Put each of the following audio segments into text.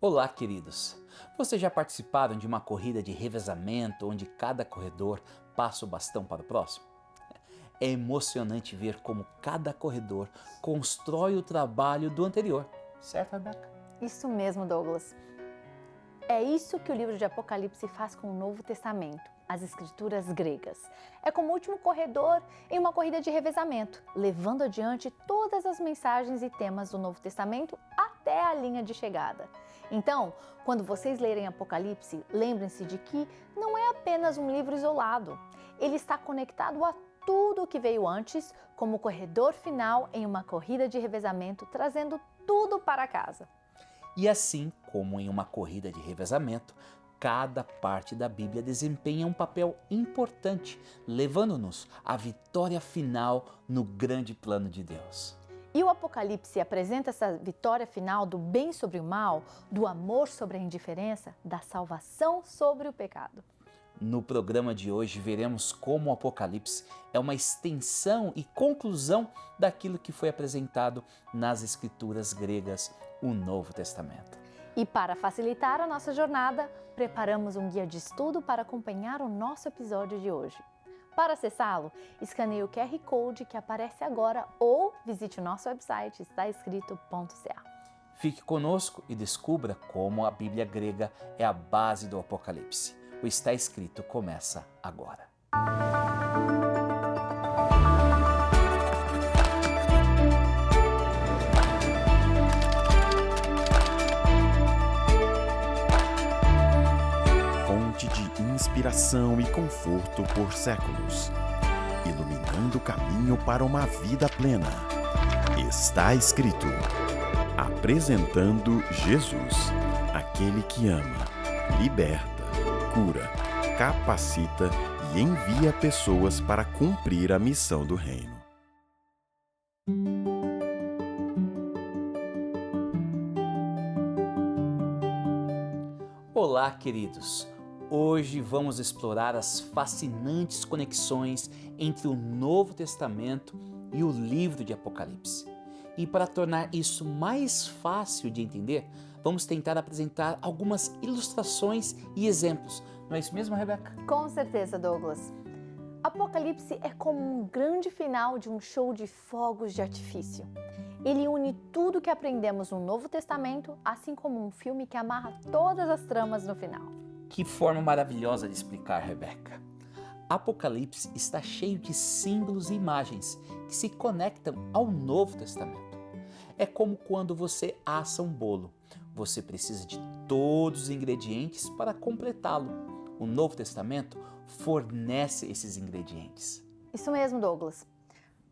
Olá, queridos! Vocês já participaram de uma corrida de revezamento onde cada corredor passa o bastão para o próximo? É emocionante ver como cada corredor constrói o trabalho do anterior, certo, Rebeca? Isso mesmo, Douglas. É isso que o livro de Apocalipse faz com o Novo Testamento, as escrituras gregas. É como o último corredor em uma corrida de revezamento, levando adiante todas as mensagens e temas do Novo Testamento até a linha de chegada. Então, quando vocês lerem Apocalipse, lembrem-se de que não é apenas um livro isolado. Ele está conectado a tudo o que veio antes, como corredor final em uma corrida de revezamento, trazendo tudo para casa. E assim como em uma corrida de revezamento, cada parte da Bíblia desempenha um papel importante, levando-nos à vitória final no grande plano de Deus. E o Apocalipse apresenta essa vitória final do bem sobre o mal, do amor sobre a indiferença, da salvação sobre o pecado. No programa de hoje veremos como o Apocalipse é uma extensão e conclusão daquilo que foi apresentado nas escrituras gregas, o Novo Testamento. E para facilitar a nossa jornada, preparamos um guia de estudo para acompanhar o nosso episódio de hoje. Para acessá-lo, escaneie o QR Code que aparece agora ou visite o nosso website estaescrito.ca. Fique conosco e descubra como a Bíblia grega é a base do Apocalipse. O Está Escrito começa agora. Fonte de inspiração e conforto por séculos, iluminando o caminho para uma vida plena. Está Escrito. Apresentando Jesus, aquele que ama, liberta, cura, capacita e envia pessoas para cumprir a missão do reino. Olá, queridos! Hoje vamos explorar as fascinantes conexões entre o Novo Testamento e o livro de Apocalipse. E para tornar isso mais fácil de entender, vamos tentar apresentar algumas ilustrações e exemplos. Não é isso mesmo, Rebeca? Com certeza, Douglas. Apocalipse é como um grande final de um show de fogos de artifício. Ele une tudo que aprendemos no Novo Testamento, assim como um filme que amarra todas as tramas no final. Que forma maravilhosa de explicar, Rebeca. Apocalipse está cheio de símbolos e imagens que se conectam ao Novo Testamento. É como quando você assa um bolo. Você precisa de todos os ingredientes para completá-lo. O Novo Testamento fornece esses ingredientes. Isso mesmo, Douglas.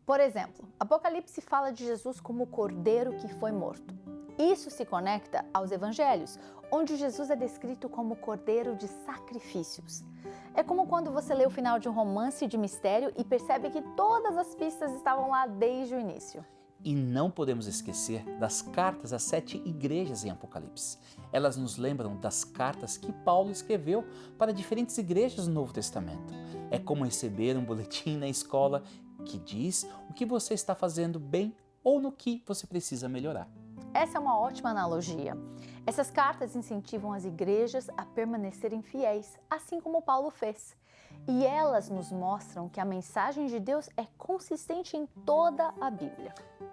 Por exemplo, Apocalipse fala de Jesus como o cordeiro que foi morto. Isso se conecta aos evangelhos, onde Jesus é descrito como cordeiro de sacrifícios. É como quando você lê o final de um romance de mistério e percebe que todas as pistas estavam lá desde o início. E não podemos esquecer das cartas às 7 igrejas em Apocalipse. Elas nos lembram das cartas que Paulo escreveu para diferentes igrejas no Novo Testamento. É como receber um boletim na escola que diz o que você está fazendo bem ou no que você precisa melhorar. Essa é uma ótima analogia. Essas cartas incentivam as igrejas a permanecerem fiéis, assim como Paulo fez. E elas nos mostram que a mensagem de Deus é consistente em toda a Bíblia.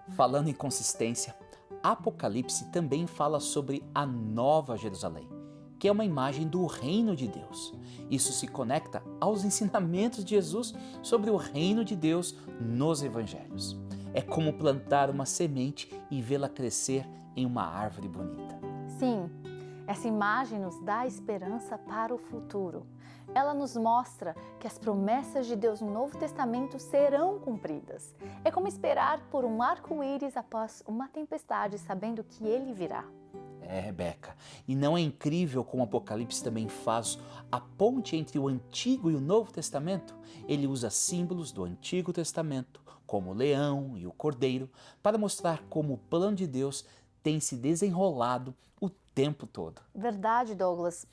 Falando em consistência, Apocalipse também fala sobre a Nova Jerusalém, que é uma imagem do reino de Deus. Isso se conecta aos ensinamentos de Jesus sobre o reino de Deus nos evangelhos. É como plantar uma semente e vê-la crescer em uma árvore bonita. Sim, essa imagem nos dá esperança para o futuro. Ela nos mostra que as promessas de Deus no Novo Testamento serão cumpridas. É como esperar por um arco-íris após uma tempestade, sabendo que ele virá. Rebeca, e não é incrível como o Apocalipse também faz a ponte entre o Antigo e o Novo Testamento? Ele usa símbolos do Antigo Testamento, como o leão e o cordeiro, para mostrar como o plano de Deus tem se desenrolado o tempo todo. Verdade, Douglas.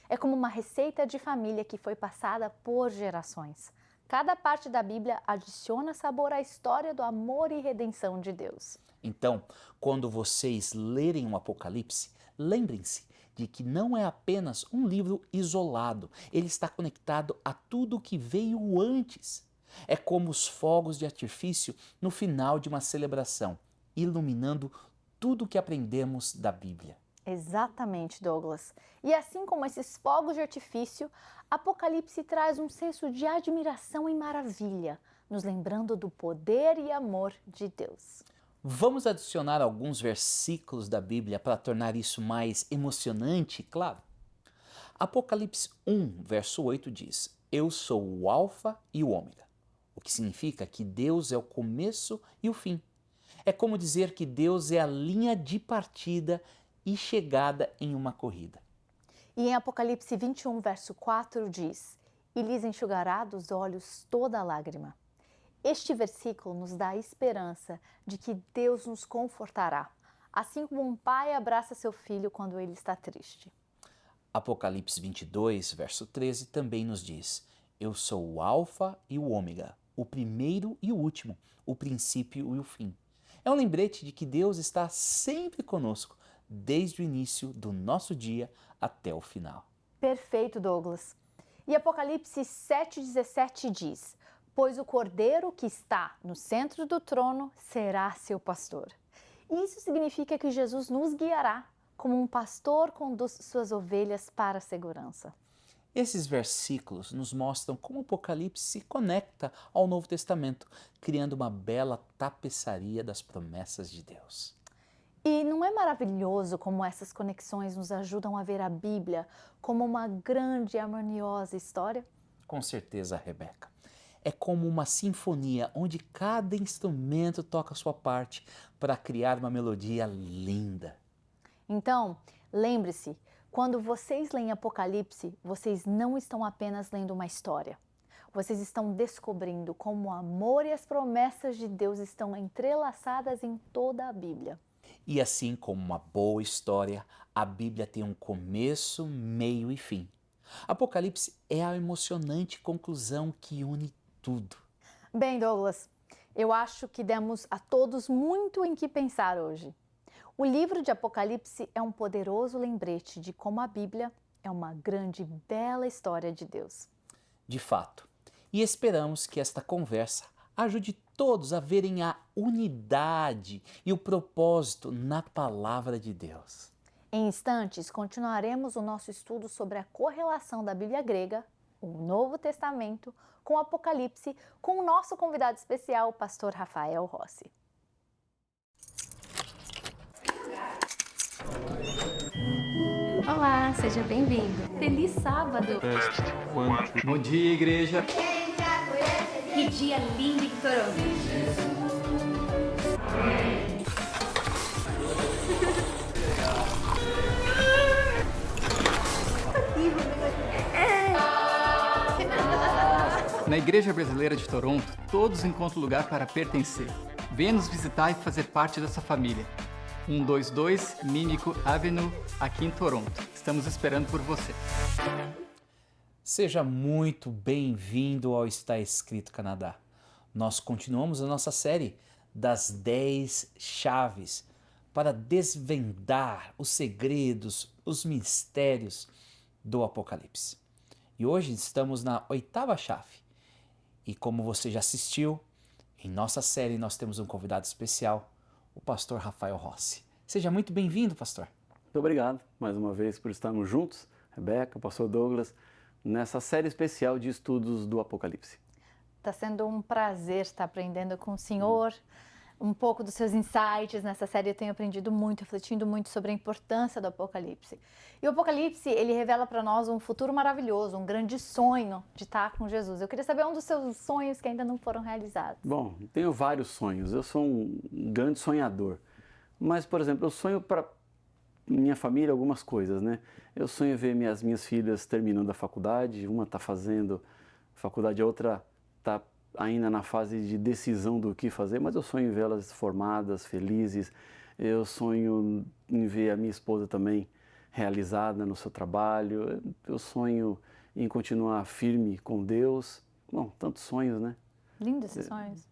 É como uma receita de família que foi passada por gerações. Cada parte da Bíblia adiciona sabor à história do amor e redenção de Deus. Então, quando vocês lerem o Apocalipse, Lembrem-se de que não é apenas um livro isolado, ele está conectado a tudo o que veio antes. É como os fogos de artifício no final de uma celebração, iluminando tudo o que aprendemos da Bíblia. Exatamente, Douglas. E assim como esses fogos de artifício, Apocalipse traz um senso de admiração e maravilha, nos lembrando do poder e amor de Deus. Vamos adicionar alguns versículos da Bíblia para tornar isso mais emocionante, claro. Apocalipse 1, verso 8 diz: Eu sou o Alfa e o Ômega, o que significa que Deus é o começo e o fim. É como dizer que Deus é a linha de partida e chegada em uma corrida. E em Apocalipse 21, verso 4 diz: E lhes enxugará dos olhos toda lágrima. Este versículo nos dá a esperança de que Deus nos confortará, assim como um pai abraça seu filho quando ele está triste. Apocalipse 22, verso 13 também nos diz: Eu sou o Alfa e o Ômega, o primeiro e o último, o princípio e o fim. É um lembrete de que Deus está sempre conosco, desde o início do nosso dia até o final. Perfeito, Douglas. E Apocalipse 7,17 diz: Pois o Cordeiro que está no centro do trono será seu pastor. Isso significa que Jesus nos guiará, como um pastor conduz suas ovelhas para a segurança. Esses versículos nos mostram como o Apocalipse se conecta ao Novo Testamento, criando uma bela tapeçaria das promessas de Deus. E não é maravilhoso como essas conexões nos ajudam a ver a Bíblia como uma grande e harmoniosa história? Com certeza, Rebeca. É como uma sinfonia onde cada instrumento toca a sua parte para criar uma melodia linda. Então, lembre-se, quando vocês leem Apocalipse, vocês não estão apenas lendo uma história. Vocês estão descobrindo como o amor e as promessas de Deus estão entrelaçadas em toda a Bíblia. E assim como uma boa história, a Bíblia tem um começo, meio e fim. Apocalipse é a emocionante conclusão que une tudo. Bem, Douglas, eu acho que demos a todos muito em que pensar hoje. O livro de Apocalipse é um poderoso lembrete de como a Bíblia é uma grande e bela história de Deus. De fato. E esperamos que esta conversa ajude todos a verem a unidade e o propósito na palavra de Deus. Em instantes, continuaremos o nosso estudo sobre a correlação da Bíblia grega, o Novo Testamento, com o Apocalipse, com o nosso convidado especial, o pastor Rafael Rossi. Olá, seja bem-vindo. Feliz sábado. Bom dia, igreja. Que dia lindo em Toronto. Na Igreja Brasileira de Toronto, todos encontram lugar para pertencer. Venha nos visitar e fazer parte dessa família. 122 Mimico Avenue, aqui em Toronto. Estamos esperando por você. Seja muito bem-vindo ao Está Escrito Canadá. Nós continuamos a nossa série das 10 chaves para desvendar os segredos, os mistérios do Apocalipse. E hoje estamos na 8ª chave. E como você já assistiu, em nossa série nós temos um convidado especial, o pastor Rafael Rossi. Seja muito bem-vindo, pastor. Muito obrigado, mais uma vez, por estarmos juntos, Rebeca, pastor Douglas, nessa série especial de estudos do Apocalipse. Está sendo um prazer estar aprendendo com o senhor, um pouco dos seus insights. Nessa série eu tenho aprendido muito, refletindo muito sobre a importância do Apocalipse. E o Apocalipse, ele revela para nós um futuro maravilhoso, um grande sonho de estar com Jesus. Eu queria saber um dos seus sonhos que ainda não foram realizados. Bom, tenho vários sonhos, eu sou um grande sonhador. Mas, por exemplo, eu sonho para minha família algumas coisas, né? Eu sonho ver minhas filhas terminando a faculdade, uma está fazendo faculdade, a outra está ainda na fase de decisão do que fazer, mas eu sonho em vê-las formadas, felizes. Eu sonho em ver a minha esposa também realizada no seu trabalho. Eu sonho em continuar firme com Deus. Bom, tantos sonhos, né? Lindos esses sonhos.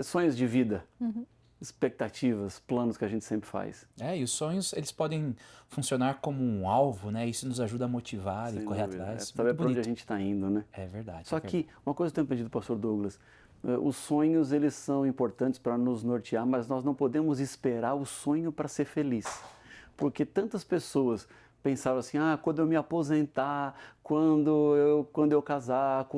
Sonhos de vida. Uhum. expectativas, planos que a gente sempre faz. E os sonhos, eles podem funcionar como um alvo, né? Isso nos ajuda a motivar e Sem correr dúvida. atrás. Saber Muito para onde a bonito. gente está indo, né? É verdade. Só é verdade. que uma coisa que eu tenho pedido, pastor Douglas, os sonhos eles são importantes para nos nortear, mas nós não podemos esperar o sonho para ser feliz. Porque tantas pessoas pensavam assim, quando eu me aposentar, quando eu casar,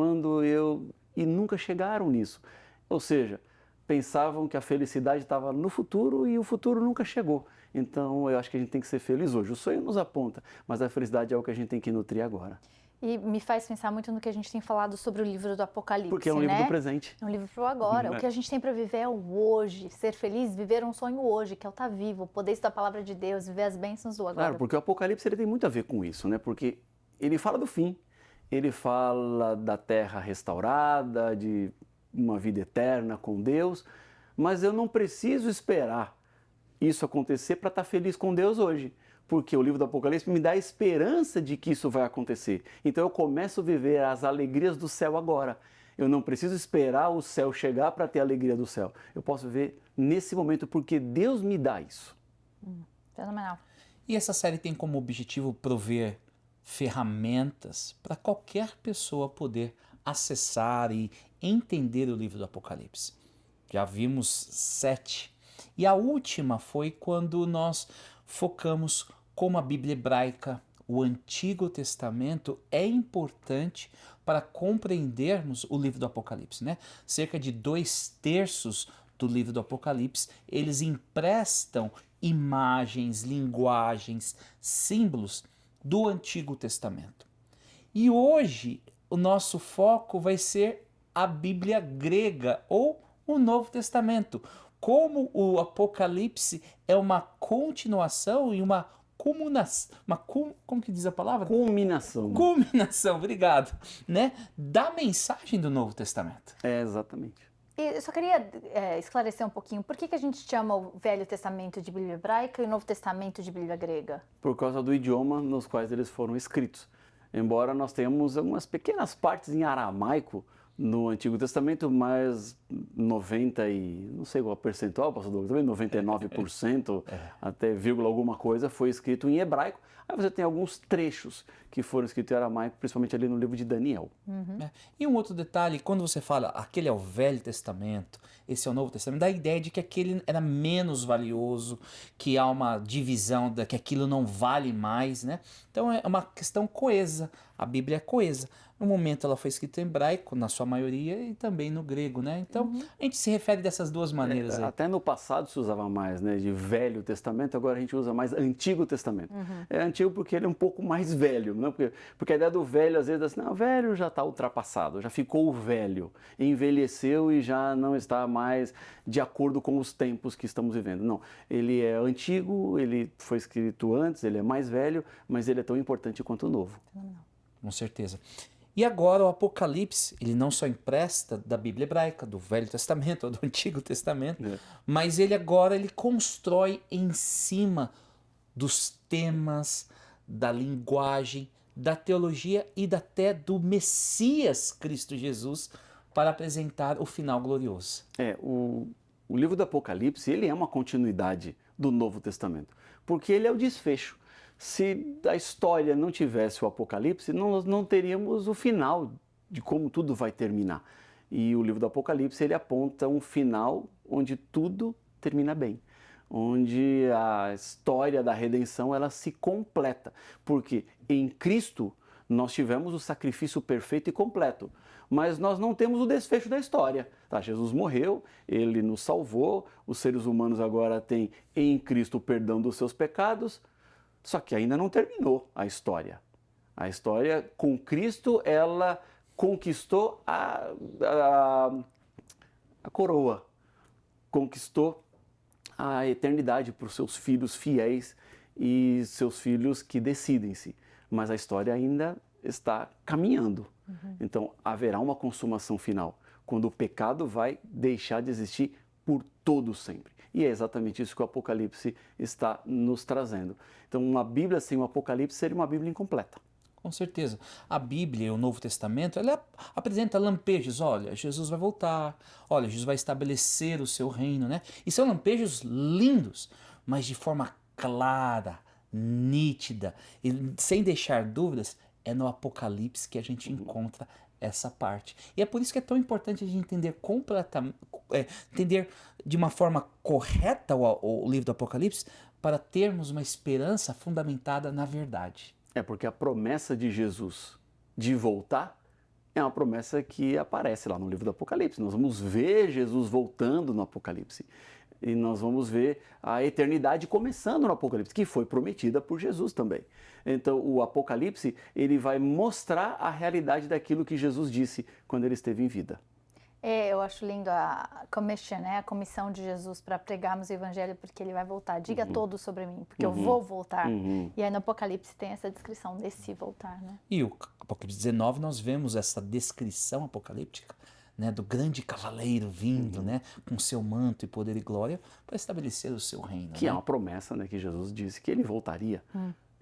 e nunca chegaram nisso. Ou seja, pensavam que a felicidade estava no futuro e o futuro nunca chegou. Então eu acho que a gente tem que ser feliz hoje. O sonho nos aponta, mas a felicidade é o que a gente tem que nutrir agora. E me faz pensar muito no que a gente tem falado sobre o livro do Apocalipse, Porque é um livro do presente. É um livro pro agora. O que a gente tem para viver é o hoje. Ser feliz, viver um sonho hoje, que é o estar vivo, poder estudar a palavra de Deus, viver as bênçãos do agora. Claro, porque o Apocalipse ele tem muito a ver com isso, né? Porque ele fala do fim, ele fala da terra restaurada, de uma vida eterna com Deus, mas eu não preciso esperar isso acontecer para estar feliz com Deus hoje. Porque o livro do Apocalipse me dá a esperança de que isso vai acontecer. Então eu começo a viver as alegrias do céu agora. Eu não preciso esperar o céu chegar para ter a alegria do céu. Eu posso viver nesse momento porque Deus me dá isso. Fenomenal. E essa série tem como objetivo prover ferramentas para qualquer pessoa poder acessar e entender o livro do Apocalipse. Já vimos 7. E a última foi quando nós focamos como a Bíblia hebraica, o Antigo Testamento, é importante para compreendermos o livro do Apocalipse, né? Cerca de 2/3 do livro do Apocalipse, eles emprestam imagens, linguagens, símbolos do Antigo Testamento. E hoje o nosso foco vai ser a Bíblia grega ou o Novo Testamento. Como o Apocalipse é uma continuação e uma culminação, como que diz a palavra? Culminação. Culminação, obrigado, né? Da mensagem do Novo Testamento. É, exatamente. E eu só queria esclarecer um pouquinho, por que a gente chama o Velho Testamento de Bíblia hebraica e o Novo Testamento de Bíblia grega? Por causa do idioma nos quais eles foram escritos. Embora nós tenhamos algumas pequenas partes em aramaico no Antigo Testamento, mas 90 e não sei qual percentual, pastor Douglas, também 99%, até vírgula alguma coisa, foi escrito em hebraico. Aí você tem alguns trechos que foram escritos em aramaico, principalmente ali no livro de Daniel. E um outro detalhe, quando você fala aquele é o Velho Testamento, esse é o Novo Testamento, dá a ideia de que aquele era menos valioso, que há uma divisão, que aquilo não vale mais, né? Então é uma questão coesa, a Bíblia é coesa. No momento ela foi escrita em hebraico, na sua maioria, e também no grego, né? Então a gente se refere dessas duas maneiras aí. Até no passado se usava mais, né, de Velho Testamento, agora a gente usa mais Antigo Testamento. É antigo porque ele é um pouco mais velho, né? Porque a ideia do velho às vezes é assim, não, o velho já está ultrapassado, já ficou velho, envelheceu e já não está mais de acordo com os tempos que estamos vivendo. Não, ele é antigo, ele foi escrito antes, ele é mais velho, mas ele é tão importante quanto o novo. Com certeza. E agora o Apocalipse, ele não só empresta da Bíblia hebraica, do Velho Testamento ou do Antigo Testamento, mas ele constrói em cima dos temas, da linguagem, da teologia e até do Messias Cristo Jesus para apresentar o final glorioso. O livro do Apocalipse, ele é uma continuidade do Novo Testamento, porque ele é o desfecho. Se a história não tivesse o Apocalipse, nós não teríamos o final de como tudo vai terminar. E o livro do Apocalipse, ele aponta um final onde tudo termina bem, onde a história da redenção ela se completa, porque em Cristo nós tivemos o sacrifício perfeito e completo, mas nós não temos o desfecho da história. Tá, Jesus morreu, ele nos salvou, os seres humanos agora têm em Cristo o perdão dos seus pecados. Só que ainda não terminou a história. A história com Cristo, ela conquistou a coroa, conquistou a eternidade para os seus filhos fiéis e seus filhos que decidem-se. Mas a história ainda está caminhando. Então haverá uma consumação final, quando o pecado vai deixar de existir por todo sempre. E é exatamente isso que o Apocalipse está nos trazendo. Então, uma Bíblia sem o Apocalipse seria uma Bíblia incompleta. Com certeza. A Bíblia e o Novo Testamento, ela apresenta lampejos. Olha, Jesus vai voltar. Olha, Jesus vai estabelecer o seu reino, né? E são lampejos lindos, mas de forma clara, nítida e sem deixar dúvidas. É no Apocalipse que a gente encontra essa parte. E é por isso que é tão importante a gente entender completamente, entender de uma forma correta o livro do Apocalipse, para termos uma esperança fundamentada na verdade. É porque a promessa de Jesus de voltar é uma promessa que aparece lá no livro do Apocalipse. Nós vamos ver Jesus voltando no Apocalipse. E nós vamos ver a eternidade começando no Apocalipse, que foi prometida por Jesus também. Então, o Apocalipse, ele vai mostrar a realidade daquilo que Jesus disse quando ele esteve em vida. Eu acho lindo a commission, né? A comissão de Jesus para pregarmos o evangelho, porque ele vai voltar. Diga todo sobre mim, porque eu vou voltar. E aí no Apocalipse tem essa descrição desse voltar, né? E o Apocalipse 19 nós vemos essa descrição apocalíptica, né, do grande cavaleiro vindo, né, com seu manto e poder e glória para estabelecer o seu reino. Que né? é uma promessa, né, que Jesus disse que ele voltaria.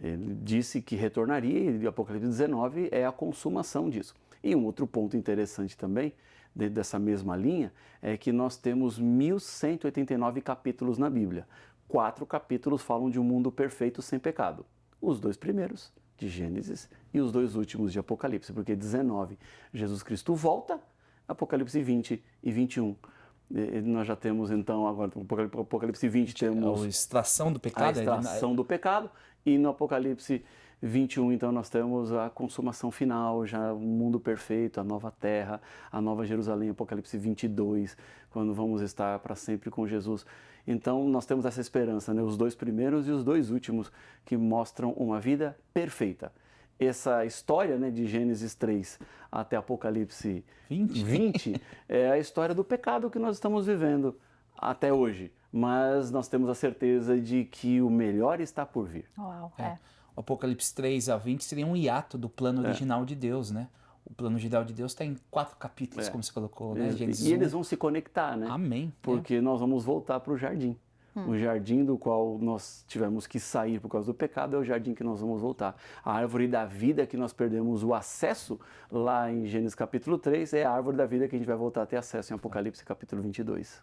Ele disse que retornaria e o Apocalipse 19 é a consumação disso. E um outro ponto interessante também, dentro dessa mesma linha, é que nós temos 1189 capítulos na Bíblia. 4 capítulos falam de um mundo perfeito sem pecado. Os 2 primeiros, de Gênesis, e os 2 últimos de Apocalipse, porque 19, Jesus Cristo volta, Apocalipse 20 e 21. E nós já temos então, agora no Apocalipse 20 temos A extração do pecado. a extração do pecado, e no Apocalipse 21 então nós temos a consumação final, já o mundo perfeito, a nova terra, a nova Jerusalém, Apocalipse 22, quando vamos estar para sempre com Jesus. Então nós temos essa esperança, né? Os 2 primeiros e os 2 últimos que mostram uma vida perfeita. Essa história, né, de Gênesis 3 até Apocalipse 20 é a história do pecado que nós estamos vivendo até hoje. Mas nós temos a certeza de que o melhor está por vir. Uau, O Apocalipse 3 a 20 seria um hiato do plano original de Deus, né? O plano original de Deus está em 4 capítulos, como você colocou, né? Gênesis E 1. eles vão se conectar, né? Amém. Porque nós vamos voltar para o jardim. O jardim do qual nós tivemos que sair por causa do pecado é o jardim que nós vamos voltar. A árvore da vida que nós perdemos o acesso lá em Gênesis capítulo 3 é a árvore da vida que a gente vai voltar a ter acesso em Apocalipse capítulo 22.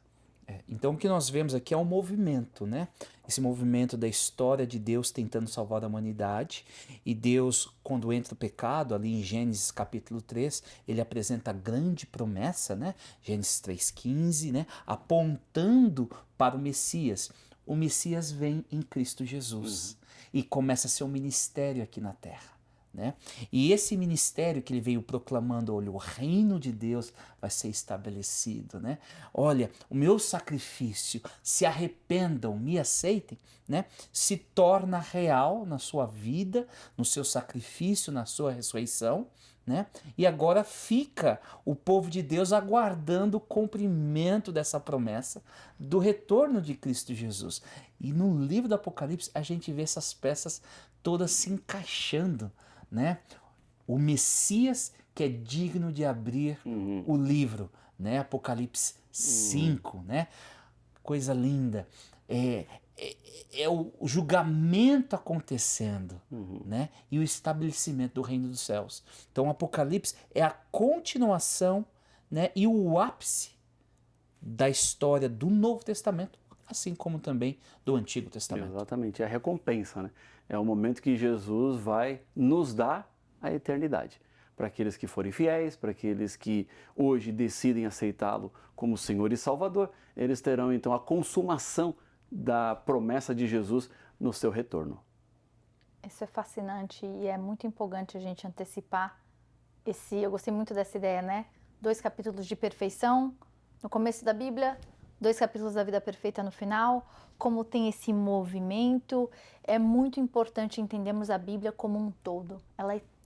Então o que nós vemos aqui é um movimento, né? Esse movimento da história de Deus tentando salvar a humanidade, e Deus, quando entra o pecado, ali em Gênesis capítulo 3, ele apresenta a grande promessa, né? Gênesis 3,15, né? Apontando para o Messias. O Messias vem em Cristo Jesus e começa seu ministério aqui na terra. Né? E esse ministério que ele veio proclamando, olha, o reino de Deus vai ser estabelecido, né? Olha, o meu sacrifício, se arrependam, me aceitem, né? Se torna real na sua vida, no seu sacrifício, na sua ressurreição, né? E agora fica o povo de Deus aguardando o cumprimento dessa promessa do retorno de Cristo Jesus. E no livro do Apocalipse a gente vê essas peças todas se encaixando, né? O Messias que é digno de abrir o livro, né? Apocalipse 5, né? Coisa linda. É o julgamento acontecendo, né? E o estabelecimento do reino dos céus. Então o Apocalipse é a continuação, né? E o ápice da história do Novo Testamento, assim como também do Antigo Testamento. Exatamente, é a recompensa, né? É o momento que Jesus vai nos dar a eternidade. Para aqueles que forem fiéis, para aqueles que hoje decidem aceitá-lo como Senhor e Salvador, eles terão então a consumação da promessa de Jesus no seu retorno. Isso é fascinante e é muito empolgante a gente antecipar eu gostei muito dessa ideia, né? 2 capítulos de perfeição no começo da Bíblia, 2 capítulos da vida perfeita no final, como tem esse movimento. É muito importante entendermos a Bíblia como um todo.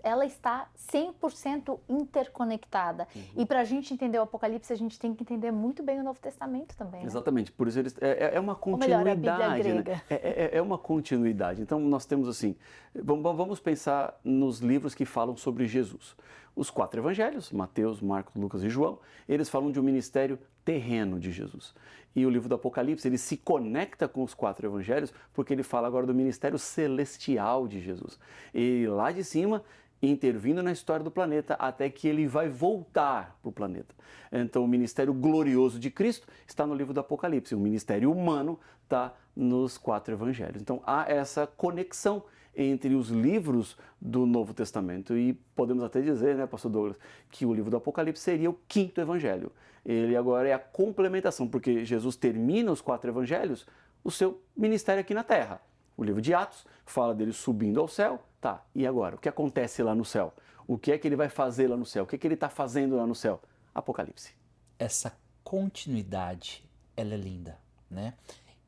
Ela está 100% interconectada. E para a gente entender o Apocalipse, a gente tem que entender muito bem o Novo Testamento também. Né? Exatamente, por isso é uma Ou continuidade. melhor, a Bíblia grega. Né? É uma continuidade. Então nós temos assim, vamos pensar nos livros que falam sobre Jesus. Os 4 evangelhos, Mateus, Marcos, Lucas e João, eles falam de um ministério terreno de Jesus. E o livro do Apocalipse, ele se conecta com os 4 evangelhos porque ele fala agora do ministério celestial de Jesus. E lá de cima, intervindo na história do planeta até que ele vai voltar para o planeta. Então, o ministério glorioso de Cristo está no livro do Apocalipse, o ministério humano está nos 4 evangelhos. Então, há essa conexão entre os livros do Novo Testamento e podemos até dizer, né, pastor Douglas, que o livro do Apocalipse seria o 5º evangelho. Ele agora é a complementação, porque Jesus termina os 4 evangelhos, o seu ministério aqui na Terra. O livro de Atos fala dele subindo ao céu, tá, e agora? O que acontece lá no céu? O que é que ele vai fazer lá no céu? O que é que ele está fazendo lá no céu? Apocalipse. Essa continuidade, ela é linda, né?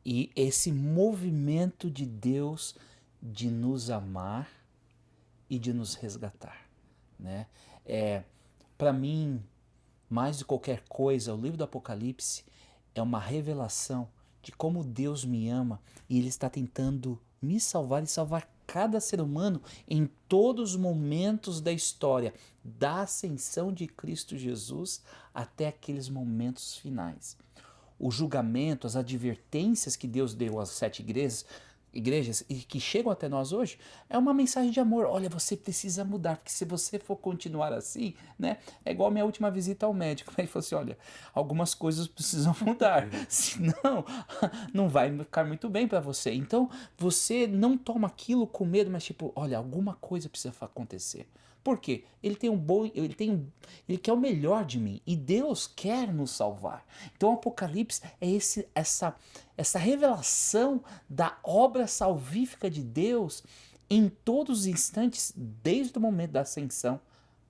E esse movimento de Deus de nos amar e de nos resgatar, né? Para mim, mais de qualquer coisa, o livro do Apocalipse é uma revelação de como Deus me ama e Ele está tentando me salvar e salvar cada ser humano em todos os momentos da história, da ascensão de Cristo Jesus até aqueles momentos finais. O julgamento, as advertências que Deus deu às 7 igrejas e que chegam até nós hoje, é uma mensagem de amor. Olha, você precisa mudar, porque se você for continuar assim, né, é igual a minha última visita ao médico, ele falou assim, olha, algumas coisas precisam mudar, senão não vai ficar muito bem para você. Então, você não toma aquilo com medo, mas tipo, olha, alguma coisa precisa acontecer. Por quê? Ele quer o melhor de mim e Deus quer nos salvar. Então o Apocalipse é essa revelação da obra salvífica de Deus em todos os instantes, desde o momento da ascensão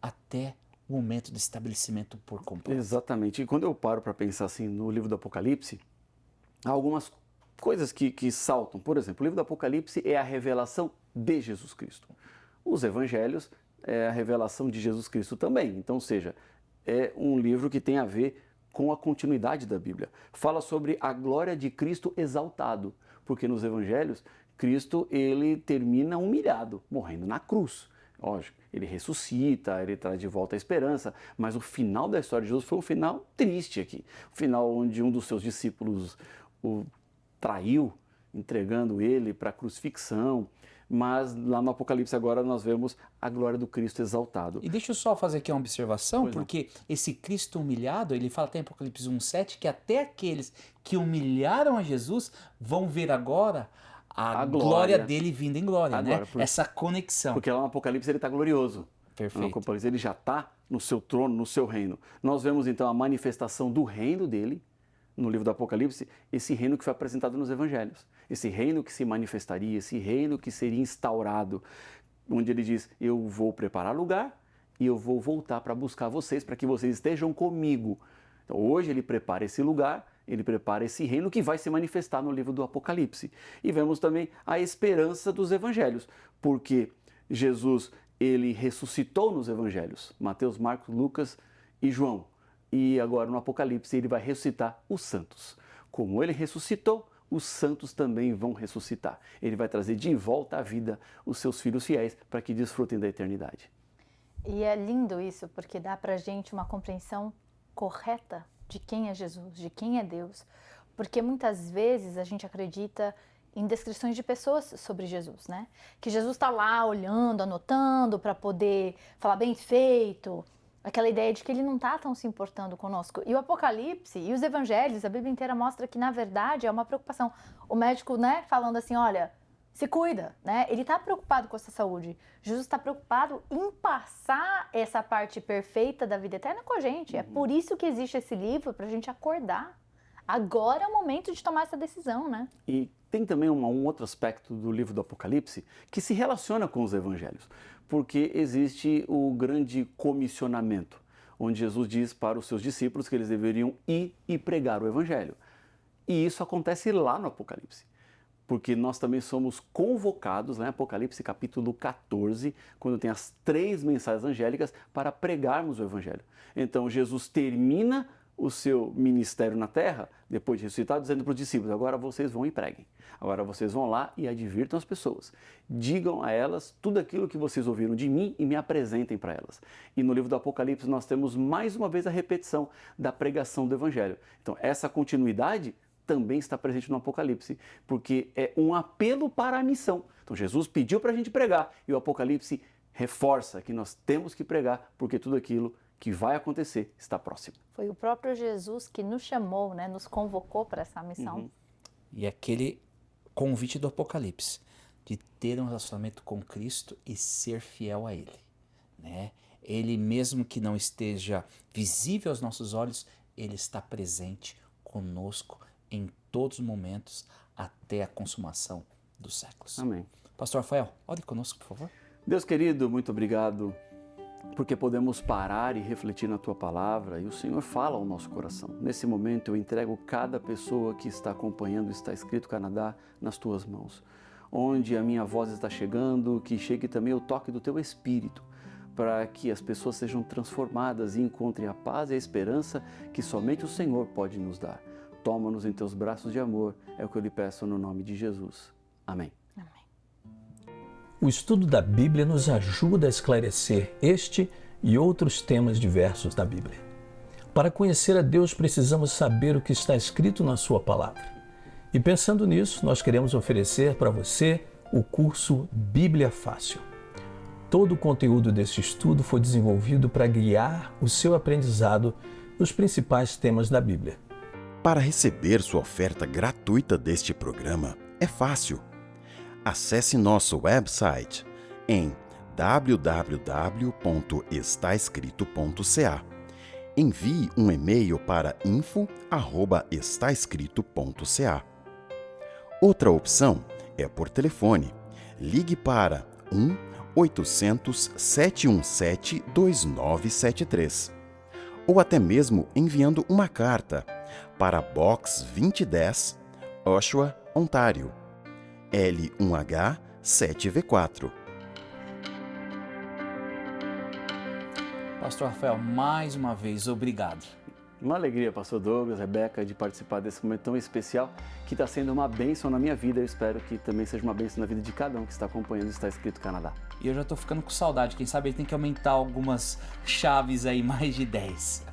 até o momento do estabelecimento por completo. Exatamente. E quando eu paro para pensar assim no livro do Apocalipse, há algumas coisas que saltam. Por exemplo, o livro do Apocalipse é a revelação de Jesus Cristo. Os evangelhos é a revelação de Jesus Cristo também. Então, ou seja, é um livro que tem a ver com a continuidade da Bíblia. Fala sobre a glória de Cristo exaltado, porque nos evangelhos, Cristo ele termina humilhado, morrendo na cruz. Lógico, ele ressuscita, ele traz de volta a esperança, mas o final da história de Jesus foi um final triste aqui. O final onde um dos seus discípulos o traiu, entregando ele para a crucifixão. Mas lá no Apocalipse agora nós vemos a glória do Cristo exaltado. E deixa eu só fazer aqui uma observação, porque esse Cristo humilhado, ele fala até em Apocalipse 1,7, que até aqueles que humilharam a Jesus vão ver agora a glória dele vindo em glória, agora, né? Essa conexão. Porque lá no Apocalipse ele está glorioso. Perfeito. No Apocalipse ele já está no seu trono, no seu reino. Nós vemos então a manifestação do reino dele, no livro do Apocalipse, esse reino que foi apresentado nos evangelhos. Esse reino que se manifestaria, esse reino que seria instaurado, onde ele diz, eu vou preparar lugar e eu vou voltar para buscar vocês, para que vocês estejam comigo. Então, hoje ele prepara esse lugar, ele prepara esse reino que vai se manifestar no livro do Apocalipse. E vemos também a esperança dos evangelhos, porque Jesus, ele ressuscitou nos evangelhos, Mateus, Marcos, Lucas e João. E agora no Apocalipse ele vai ressuscitar os santos. Como ele ressuscitou, os santos também vão ressuscitar. Ele vai trazer de volta à vida os seus filhos fiéis para que desfrutem da eternidade. E é lindo isso, porque dá pra gente uma compreensão correta de quem é Jesus, de quem é Deus. Porque muitas vezes a gente acredita em descrições de pessoas sobre Jesus, né? Que Jesus está lá olhando, anotando para poder falar bem feito. Aquela ideia de que ele não está tão se importando conosco. E o Apocalipse e os evangelhos, a Bíblia inteira mostra que, na verdade, é uma preocupação. O médico, né, falando assim, olha, se cuida, né? Ele está preocupado com a sua saúde. Jesus está preocupado em passar essa parte perfeita da vida eterna com a gente. É por isso que existe esse livro, para a gente acordar. Agora é o momento de tomar essa decisão, né? E tem também um outro aspecto do livro do Apocalipse que se relaciona com os evangelhos, porque existe o grande comissionamento, onde Jesus diz para os seus discípulos que eles deveriam ir e pregar o evangelho. E isso acontece lá no Apocalipse, porque nós também somos convocados, né, Apocalipse capítulo 14, quando tem as 3 mensagens angélicas, para pregarmos o evangelho. Então Jesus termina o seu ministério na terra, depois de ressuscitado, dizendo para os discípulos, agora vocês vão e preguem. Agora vocês vão lá e advirtam as pessoas. Digam a elas tudo aquilo que vocês ouviram de mim e me apresentem para elas. E no livro do Apocalipse nós temos mais uma vez a repetição da pregação do evangelho. Então essa continuidade também está presente no Apocalipse, porque é um apelo para a missão. Então Jesus pediu para a gente pregar e o Apocalipse reforça que nós temos que pregar, porque tudo aquilo que vai acontecer está próximo. Foi o próprio Jesus que nos chamou, né, nos convocou para essa missão. E aquele convite do Apocalipse, de ter um relacionamento com Cristo e ser fiel a Ele, né? Ele, mesmo que não esteja visível aos nossos olhos, Ele está presente conosco em todos os momentos até a consumação dos séculos. Amém. Pastor Rafael, ore conosco, por favor. Deus querido, muito obrigado porque podemos parar e refletir na Tua Palavra e o Senhor fala ao nosso coração. Nesse momento eu entrego cada pessoa que está acompanhando Está Escrito Canadá nas Tuas mãos. Onde a minha voz está chegando, que chegue também o toque do Teu Espírito, para que as pessoas sejam transformadas e encontrem a paz e a esperança que somente o Senhor pode nos dar. Toma-nos em Teus braços de amor, é o que eu lhe peço no nome de Jesus. Amém. O estudo da Bíblia nos ajuda a esclarecer este e outros temas diversos da Bíblia. Para conhecer a Deus, precisamos saber o que está escrito na Sua Palavra. E pensando nisso, nós queremos oferecer para você o curso Bíblia Fácil. Todo o conteúdo desse estudo foi desenvolvido para guiar o seu aprendizado nos principais temas da Bíblia. Para receber sua oferta gratuita deste programa, é fácil. Acesse nosso website em www.estaescrito.ca. Envie um e-mail para info@estaescrito.ca. Outra opção é por telefone. Ligue para 1-800-717-2973 ou até mesmo enviando uma carta para Box 2010, Oshawa, Ontário, L1H 7V4. Pastor Rafael, mais uma vez, obrigado. Uma alegria, Pastor Douglas, Rebeca, de participar desse momento tão especial que está sendo uma bênção na minha vida. Eu espero que também seja uma bênção na vida de cada um que está acompanhando Está Escrito Canadá. E eu já estou ficando com saudade, quem sabe ele tem que aumentar algumas chaves aí, mais de 10.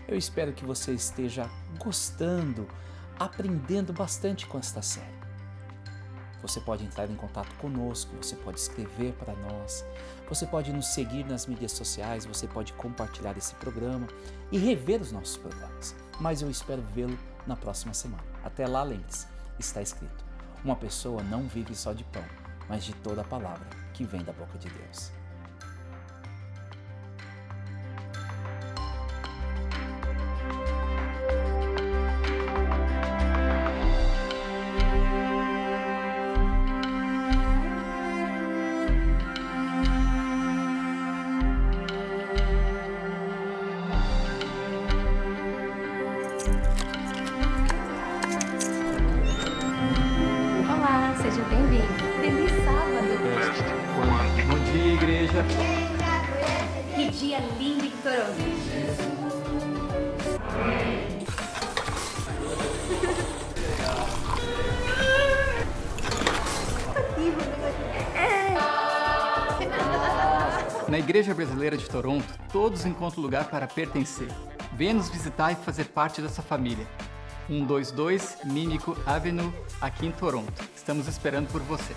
Eu espero que você esteja gostando, aprendendo bastante com esta série. Você pode entrar em contato conosco, você pode escrever para nós, você pode nos seguir nas mídias sociais, você pode compartilhar esse programa e rever os nossos programas. Mas eu espero vê-lo na próxima semana. Até lá, lembre-se, está escrito: uma pessoa não vive só de pão, mas de toda a palavra que vem da boca de Deus. Olá, seja bem-vindo. Feliz sábado. Bom dia, igreja. Que dia lindo em Toronto. Na Igreja Brasileira de Toronto, todos encontram lugar para pertencer. Venha nos visitar e fazer parte dessa família. 122 Minico Avenue, aqui em Toronto. Estamos esperando por você.